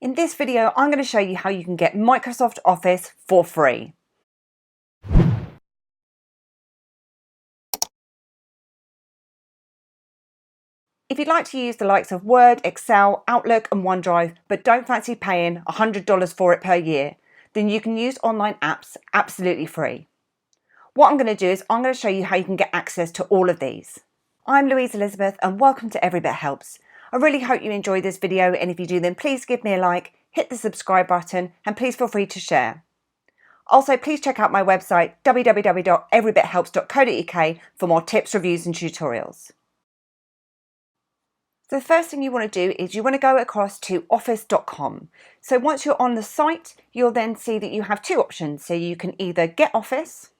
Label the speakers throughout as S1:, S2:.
S1: In this video, I'm going to show you how you can get Microsoft Office for free. If you'd like to use the likes of Word, Excel, Outlook and OneDrive, but don't fancy paying $100 for it per year, then you can use online apps absolutely free. What I'm going to do is I'm going to show you how you can get access to all of these. I'm Louise Elizabeth and welcome to Every Bit Helps. I really hope you enjoyed this video, and if you do, then please give me a like, hit the subscribe button and please feel free to share. Also, please check out my website www.everybithelps.co.uk for more tips, reviews and tutorials. So the first thing you want to do is you want to go across to office.com. So once you're on the site, you'll then see that you have two options. So you can either get Office,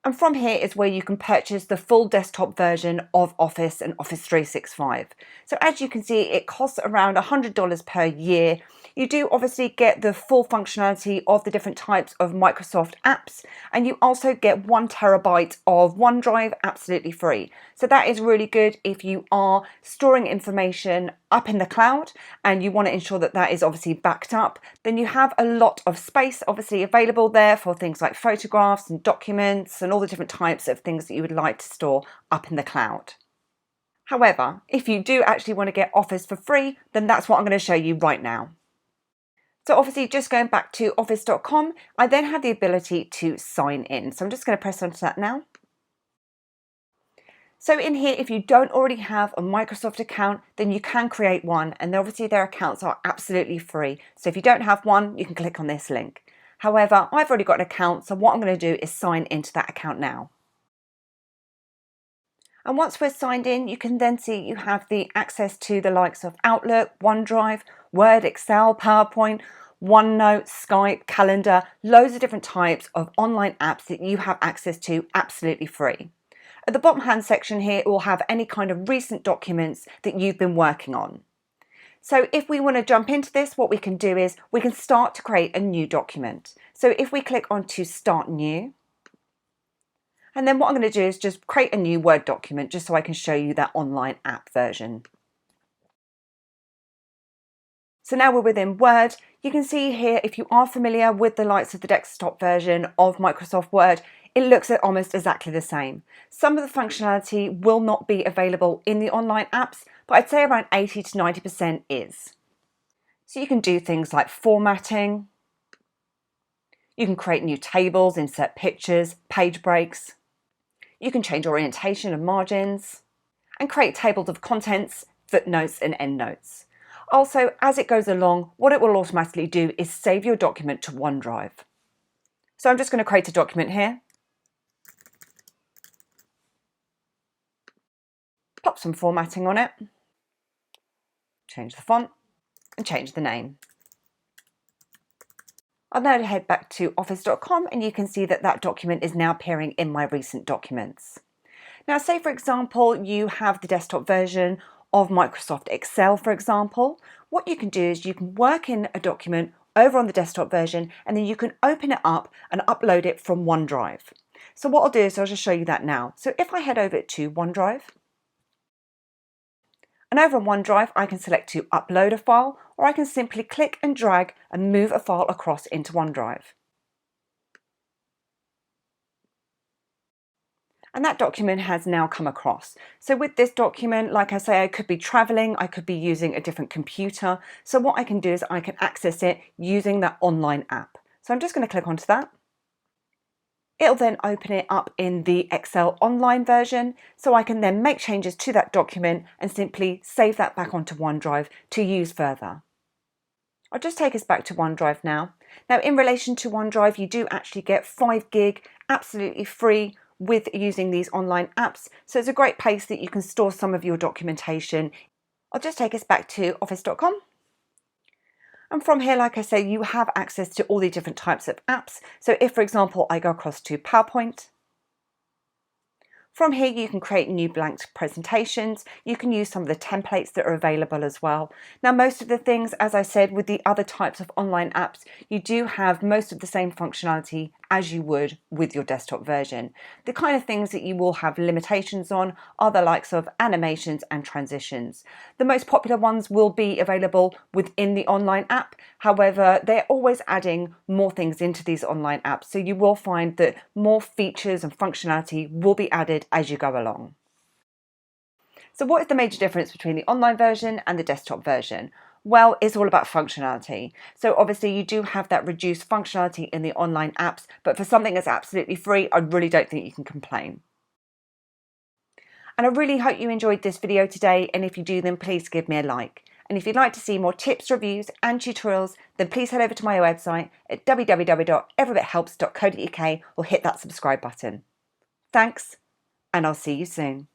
S1: and from here is where you can purchase the full desktop version of Office and Office 365. So as you can see, it costs around $100 per year. You do obviously get the full functionality of the different types of Microsoft apps, and you also get 1 terabyte of OneDrive absolutely free. So that is really good if you are storing information up in the cloud and you want to ensure that that is obviously backed up. Then you have a lot of space obviously available there for things like photographs and documents and all the different types of things that you would like to store up in the cloud. However, if you do actually want to get Office for free, then that's what I'm going to show you right now. So obviously just going back to office.com, I then have the ability to sign in. So I'm just going to press onto that now. So in here, if you don't already have a Microsoft account, then you can create one, and obviously their accounts are absolutely free. So if you don't have one, you can click on this link. However, I've already got an account, so what I'm going to do is sign into that account now. And once we're signed in, you can then see you have the access to the likes of Outlook, OneDrive, Word, Excel, PowerPoint, OneNote, Skype, Calendar, loads of different types of online apps that you have access to absolutely free. At the bottom hand section here, it will have any kind of recent documents that you've been working on. So if we want to jump into this, what we can do is we can start to create a new document. So if we click on to Start New, and then what I'm going to do is just create a new Word document just so I can show you that online app version. So now we're within Word. You can see here, if you are familiar with the likes of the desktop version of Microsoft Word, it looks at almost exactly the same. Some of the functionality will not be available in the online apps, but I'd say around 80 to 90% is. So you can do things like formatting. You can create new tables, insert pictures, page breaks. You can change orientation and margins, and create tables of contents, footnotes and endnotes. Also, as it goes along, what it will automatically do is save your document to OneDrive. So I'm just going to create a document here. Pop some formatting on it. Change the font and change the name. I'll now head back to office.com and you can see that that document is now appearing in my recent documents. Now, say for example, you have the desktop version of Microsoft Excel, for example. What you can do is you can work in a document over on the desktop version, and then you can open it up and upload it from OneDrive. So what I'll do is I'll just show you that now. So if I head over to OneDrive, and over on OneDrive, I can select to upload a file, or I can simply click and drag and move a file across into OneDrive. And that document has now come across. So with this document, like I say, I could be traveling, I could be using a different computer. So what I can do is I can access it using that online app. So I'm just going to click onto that. It'll then open it up in the Excel online version, so I can then make changes to that document and simply save that back onto OneDrive to use further. I'll just take us back to OneDrive now. Now, in relation to OneDrive, you do actually get 5 gig absolutely free with using these online apps. So it's a great place that you can store some of your documentation. I'll just take us back to office.com. And from here, like I say, you have access to all the different types of apps. So if, for example, I go across to PowerPoint, from here you can create new blank presentations. You can use some of the templates that are available as well. Now, most of the things, as I said, with the other types of online apps, you do have most of the same functionality as you would with your desktop version. The kind of things that you will have limitations on are the likes of animations and transitions. The most popular ones will be available within the online app. However, they're always adding more things into these online apps, so you will find that more features and functionality will be added as you go along. So what is the major difference between the online version and the desktop version? Well, it's all about functionality. So obviously you do have that reduced functionality in the online apps, but for something that's absolutely free, I really don't think you can complain. And I really hope you enjoyed this video today, and if you do, then please give me a like. And if you'd like to see more tips, reviews and tutorials, then please head over to my website at www.everybithelps.co.uk or hit that subscribe button. Thanks, and I'll see you soon.